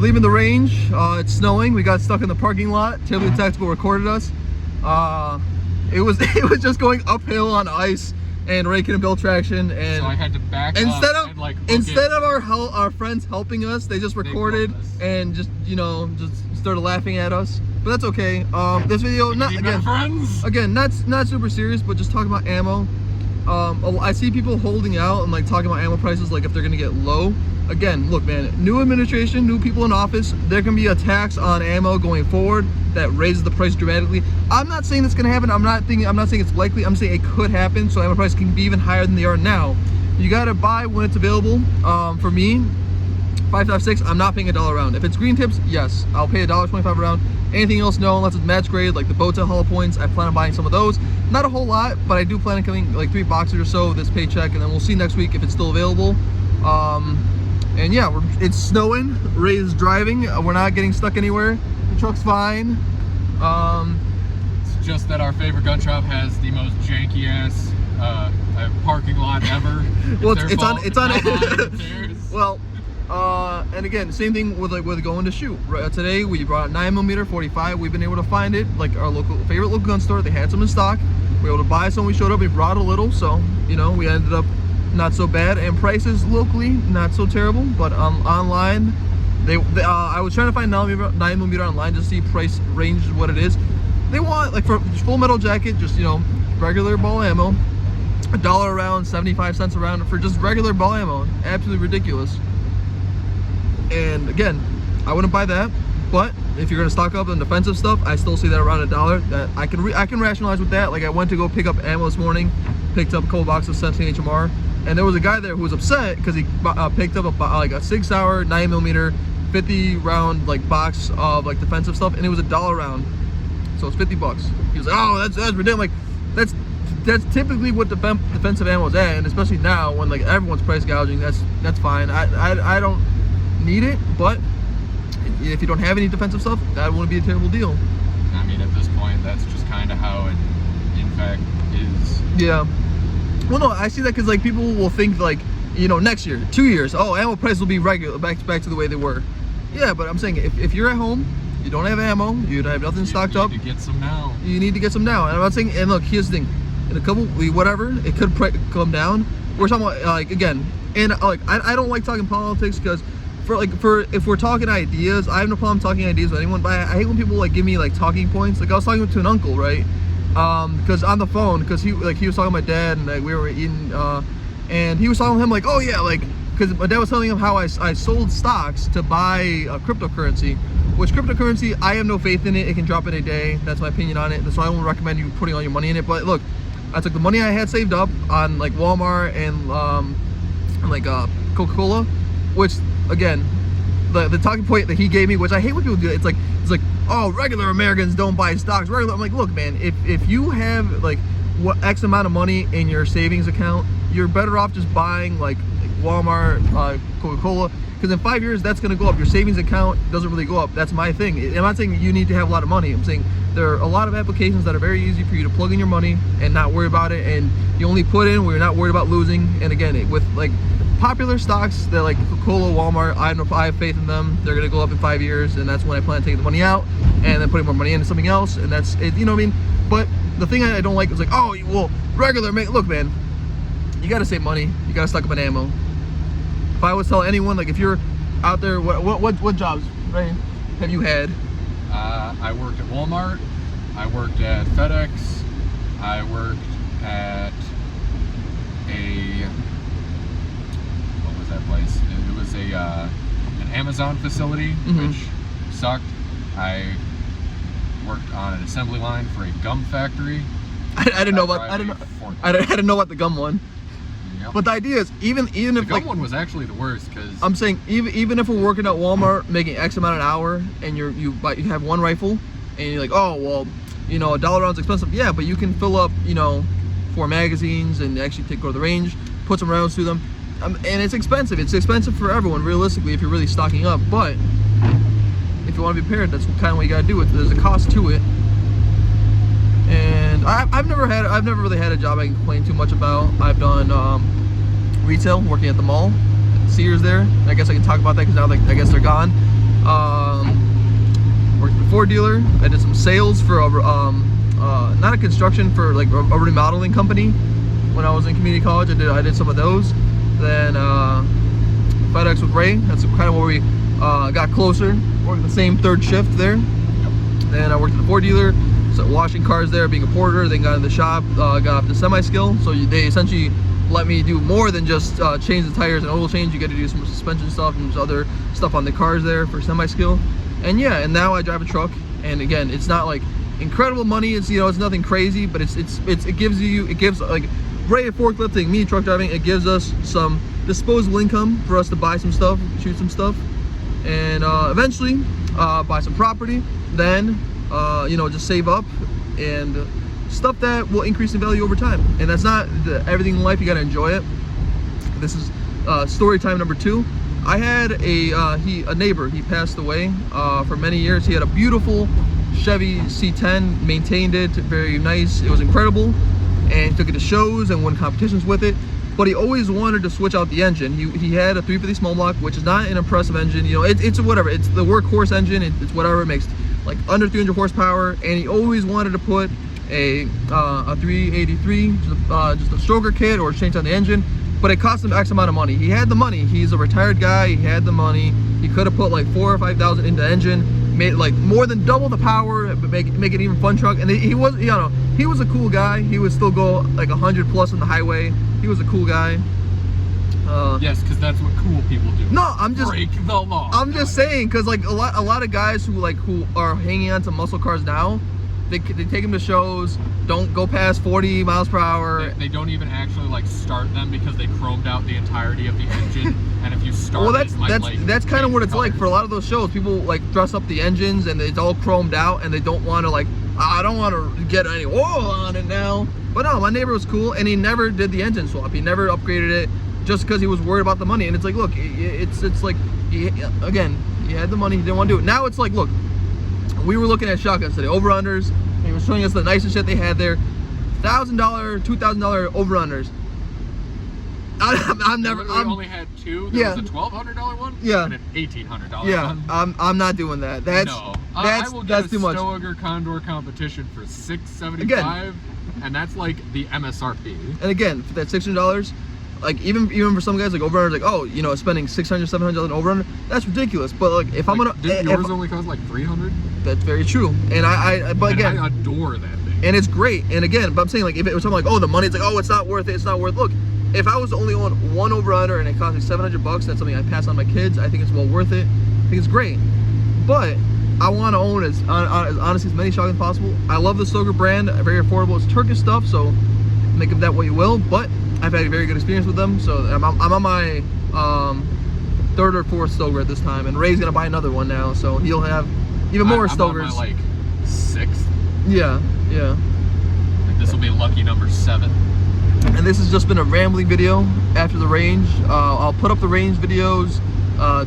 leaving the range. It's snowing. We got stuck in the parking lot. Taylor Tactical recorded us. It was just going uphill on ice, and Ray couldn't build traction, and so I had to back instead up of and, like, instead of our friends helping us, they just recorded and just started laughing at us. But that's okay. This video not super serious, but just talking about ammo. I see people holding out and like talking about ammo prices like if they're gonna get low. Again, look, man, new administration, new people in office, there can be a tax on ammo going forward that raises the price dramatically. I'm not saying it's gonna happen. I'm not saying it's likely. I'm saying it could happen, so ammo prices can be even higher than they are now. You gotta buy when it's available. For me, 5.56, I'm not paying $1 a round. If it's green tips, yes, I'll pay $1.25 a round. Anything else, no, unless it's match grade, like the Bowtail hollow points. I plan on buying some of those. Not a whole lot, but I do plan on coming like 3 boxes or so this paycheck, and then we'll see next week if it's still available. And yeah, it's snowing. Ray is driving. We're not getting stuck anywhere. The truck's fine. It's just that our favorite gun shop has the most janky ass parking lot ever. Well, it's on. Well, and again, same thing with going to shoot. Today we brought a 9mm 45. We've been able to find it, like our favorite local gun store. They had some in stock. We were able to buy some. We showed up. We brought a little, so we ended up not so bad. And prices locally not so terrible, but online, I was trying to find 9mm online just to see price range what it is. They want like for full metal jacket, just regular ball ammo, $1 a round, 75 cents a round for just regular ball ammo. Absolutely ridiculous. And again, I wouldn't buy that, but if you're gonna stock up on defensive stuff, I still see that around $1. That I can rationalize with that. Like I went to go pick up ammo this morning, picked up a couple boxes of 17 HMR, and there was a guy there who was upset because he picked up a 6 hour 9mm 50 round like box of like defensive stuff, and it was $1 a round, so it's 50 bucks. He was like, oh, that's ridiculous. Like that's typically what defensive ammo is at, and especially now when like everyone's price gouging, that's fine. I don't need it, but if you don't have any defensive stuff, that wouldn't be a terrible deal. I mean, at this point, that's just kind of how it in fact is. Yeah. Well, no, I see that because like people will think like next year, 2 years, oh, ammo prices will be regular, back to the way they were. Yeah, but I'm saying if you're at home, you don't have ammo, you don't have nothing stocked up, you need to get some now. You need to get some now. And I'm not saying, and look, here's the thing, in a couple, whatever, it could come down. We're talking about like again, and like I don't like talking politics because if we're talking ideas, I have no problem talking ideas with anyone, but I hate when people like give me like talking points. Like I was talking to an uncle, right? Because on the phone, because he was talking to my dad, and like we were eating, and he was telling him like, oh yeah, like because my dad was telling him how I sold stocks to buy cryptocurrency, which cryptocurrency I have no faith in it. It can drop in a day. That's my opinion on it. So I won't recommend you putting all your money in it. But look, I took the money I had saved up on like Walmart and like Coca-Cola, which again, the talking point that he gave me, which I hate when people do it, it's like oh, regular Americans don't buy stocks. I'm like, look, man, if you have like what X amount of money in your savings account, you're better off just buying like Walmart, Coca-Cola, because in 5 years that's going to go up. Your savings account doesn't really go up. That's my thing. I'm not saying you need to have a lot of money. I'm saying there are a lot of applications that are very easy for you to plug in your money and not worry about it, and you only put in where you're not worried about losing. And again, with like popular stocks that like Coca-Cola, Walmart, I have faith in them. They're going to go up in 5 years, and that's when I plan to take the money out and then putting more money into something else, and that's it. You know what I mean? But the thing I don't like is like, oh, well, look, man, you got to save money. You got to stock up on ammo. If I was telling anyone, like if you're out there, what jobs, right, have you had? I worked at Walmart. I worked at FedEx. I worked at what was that place? It was an Amazon facility, which sucked. I worked on an assembly line for a gum factory. I didn't know about the gum one. Yep. But the idea is, even if the gum one was actually the worst, because I'm saying even if we're working at Walmart making X amount an hour, and you have one rifle, and you're like, oh well, $1 round's expensive. Yeah, but you can fill up 4 magazines and actually go to the range, put some rounds through them, and it's expensive. It's expensive for everyone realistically if you're really stocking up. But if you want to be prepared, that's kind of what you got to do. There's a cost to it. And I've never really had a job I can complain too much about. I've done retail, working at the mall, Sears there. I guess I can talk about that because now I guess they're gone. Worked at a Ford dealer. I did some sales for a, not a construction, for like a remodeling company when I was in community college. I did some of those. Then FedEx with Ray. That's kind of where we got closer. Worked the same third shift there. Then I worked at a Ford dealer, so washing cars there, being a porter. Then got in the shop, got up to semi-skill. So they essentially let me do more than just change the tires and oil change. You get to do some suspension stuff and some other stuff on the cars there for semi-skill. And yeah, and now I drive a truck. And again, it's not like incredible money. It's, you know, it's nothing crazy, but it gives like Ray forklifting, me truck driving. It gives us some disposable income for us to buy some stuff, shoot some stuff, and eventually buy some property. Then you know, just save up and stuff that will increase in value over time. And that's not everything in life. You got to enjoy it. This is story time number 2. I had a neighbor. He passed away for many years. He had a beautiful Chevy C10, maintained it, very nice. It was incredible, and took it to shows and won competitions with it. But he always wanted to switch out the engine. He had a 350 small block, which is not an impressive engine. You know, it's whatever. It's the workhorse engine. It's whatever. It makes like under 300 horsepower, and he always wanted to put a 383, just a stroker kit, or change on the engine. But it cost him X amount of money. He had the money. He's a retired guy. He had the money. He could have put like 4,000 or 5,000 into the engine, made like more than double the power, make it even fun truck. And he was, you know, he was a cool guy. He would still go like 100 plus on the highway. He was a cool guy. Yes, because that's what cool people do. No, I'm just break the law. I'm just saying, because like a lot of guys who are hanging on to muscle cars now, they take them to shows, don't go past 40 miles per hour. They don't even actually like start them because they chromed out the entirety of the engine. And if you start, well, that's kind of what it's like for a lot of those shows. People like dress up the engines and it's all chromed out, and they don't want to like, I don't want to get any oil on it now. But no, my neighbor was cool, and he never did the engine swap. He never upgraded it just because he was worried about the money. And it's like, look, it's like, again, he had the money, he didn't want to do it. Now it's like, look, we were looking at shotguns today, over-unders. He was showing us the nicest shit they had there. $1,000, $2,000 over-unders. I'm never. I only had 2. There was a $1,200 one. Yeah. And an $1,800 one. Yeah. I'm not doing that. That's no. That's I will that's get too a much. Stoiger Condor competition for $675, Again. and that's like the MSRP. And again, for that $600, like even for some guys, like over-under, like, oh, you know, spending $600, $700 over-under, that's ridiculous. But like, if I'm gonna, didn't yours only cost like $300? That's very true. And but again, I adore that thing. And it's great. And again, but I'm saying, like, if it was something like, oh, the money, it's like, oh, it's not worth it. It's not worth. Look, if I was only on one over-under and it cost me $700, that's something I pass on my kids. I think it's well worth it. I think it's great. But I want to own as honestly as many shotguns as possible. I love the Stoker brand. Very affordable. It's Turkish stuff, so make of that what you will. But I've had a very good experience with them. So I'm on my 3rd or 4th Stoker at this time, and Ray's gonna buy another one now, so he'll have even more Stokers. I'm on my like 6th. Yeah. Like this will be lucky number 7. And this has just been a rambling video after the range. I'll put up the range videos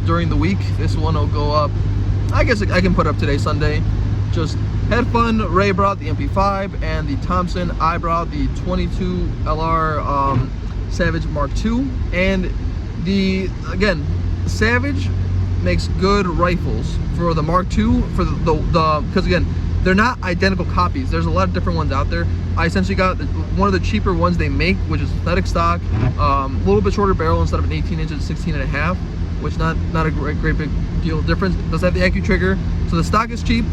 during the week. This one will go up, I guess I can put up today, Sunday. Just had fun. Ray brought the MP5 and the Thompson. I brought the 22 LR Savage Mark II. And again, Savage makes good rifles for the Mark II, for the because again, they're not identical copies. There's a lot of different ones out there. I essentially got one of the cheaper ones they make, which is synthetic stock, a little bit shorter barrel instead of an 18 inch, 16 and a half, which not a great big deal difference. It does have the AccuTrigger trigger, so the stock is cheap.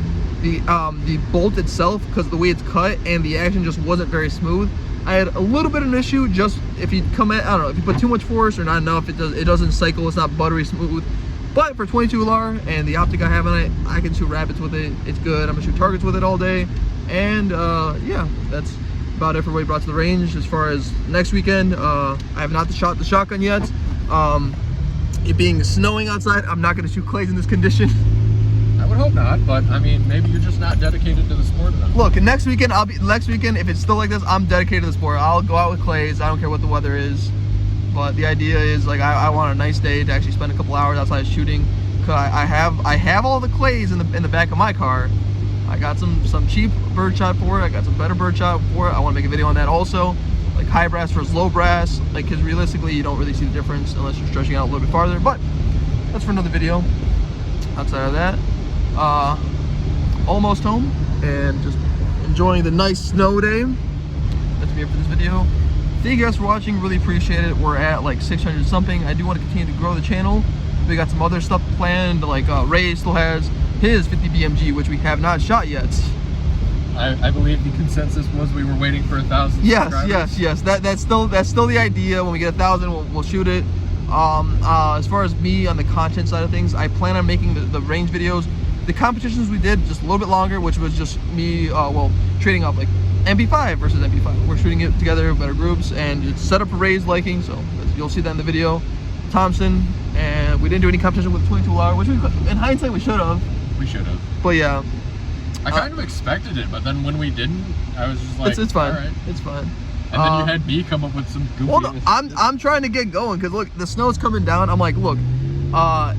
The bolt itself, because of the way it's cut and the action just wasn't very smooth. I had a little bit of an issue, just if you come at, I don't know, if you put too much force or not enough, it doesn't cycle. It's not buttery smooth. But for 22 LR and the optic I have on it, I can shoot rabbits with it. It's good. I'm gonna shoot targets with it all day. And yeah, that's about it for what we brought to the range. As far as next weekend, I have not shot the shotgun yet. It being snowing outside, I'm not gonna shoot clays in this condition. I would hope not, but I mean, maybe you're just not dedicated to the sport enough. Look, next weekend, if it's still like this, I'm dedicated to the sport. I'll go out with clays. I don't care what the weather is. But the idea is, like, I want a nice day to actually spend a couple hours outside shooting. Cause I have all the clays in the back of my car. I got some cheap birdshot for it. I got some better birdshot for it. I want to make a video on that also, like high brass versus low brass. Like, because realistically, you don't really see the difference unless you're stretching out a little bit farther. But that's for another video. outside of that, almost home and just enjoying the nice snow day. That's me for this video. Thank you guys for watching, really appreciate it. We're at like 600 something. I do want to continue to grow the channel. We got some other stuff planned, like Ray still has his 50 BMG, which we have not shot yet. I believe the consensus was we were waiting for 1,000 Yes. That's still the idea. When we get 1,000, we'll shoot it. As far as me on the content side of things, I plan on making the range videos. The competitions we did just a little bit longer, which was just me, trading up like MP5 versus MP5. We're shooting it together, better groups, and it's set up for Ray's liking, so you'll see that in the video. Thompson, and we didn't do any competition with 22R, which in hindsight we should have. We should have. But yeah. I kind of expected it, but then when we didn't, I was just like, it's fine. all right. It's fine. And then you had me come up with some goofy. Well, no, I'm trying to get going because look, the snow's coming down. I'm like, look,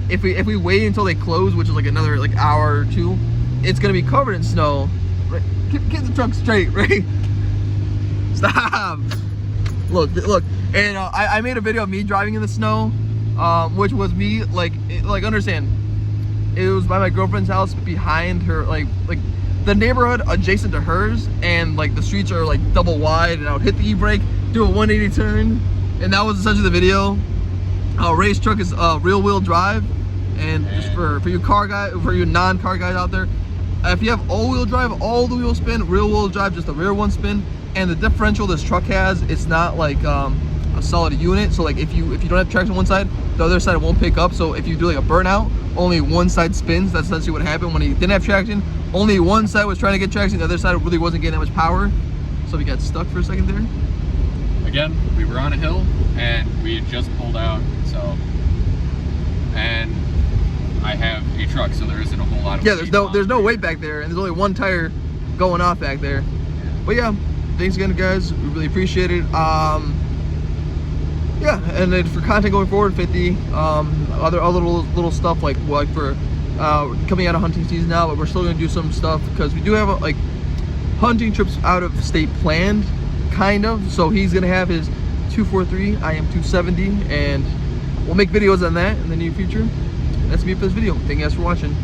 if we wait until they close, which is like another like hour or two, it's gonna be covered in snow. Right? Get the truck straight, right? Stop. Look, and I made a video of me driving in the snow, which was me like understand. It was by my girlfriend's house behind her, like the neighborhood adjacent to hers, and like the streets are like double wide, and I would hit the e-brake, do a 180 turn, and that was essentially the video. Ray's truck is real wheel drive, and just for you non-car guys out there, if you have all-wheel drive, all the wheels spin, real wheel drive, just the rear one spin, and the differential this truck has, it's not like a solid unit. So like if you don't have traction on one side, the other side won't pick up. So if you do like a burnout, only one side spins. That's essentially what happened when he didn't have traction. Only one side was trying to get traction, the other side really wasn't getting that much power. So we got stuck for a second there. Again, we were on a hill and we had just pulled out, so, and I have a truck, so there isn't a whole lot of there's no weight back there, and there's only one tire going off back there. Yeah. But yeah, thanks again guys, we really appreciate it. Yeah, and then for content going forward, 50 other little stuff like for coming out of hunting season now, but we're still gonna do some stuff because we do have like hunting trips out of state planned, kind of. So he's gonna have his 243, I am 270, and we'll make videos on that in the near future. That's me for this video. Thank you guys for watching.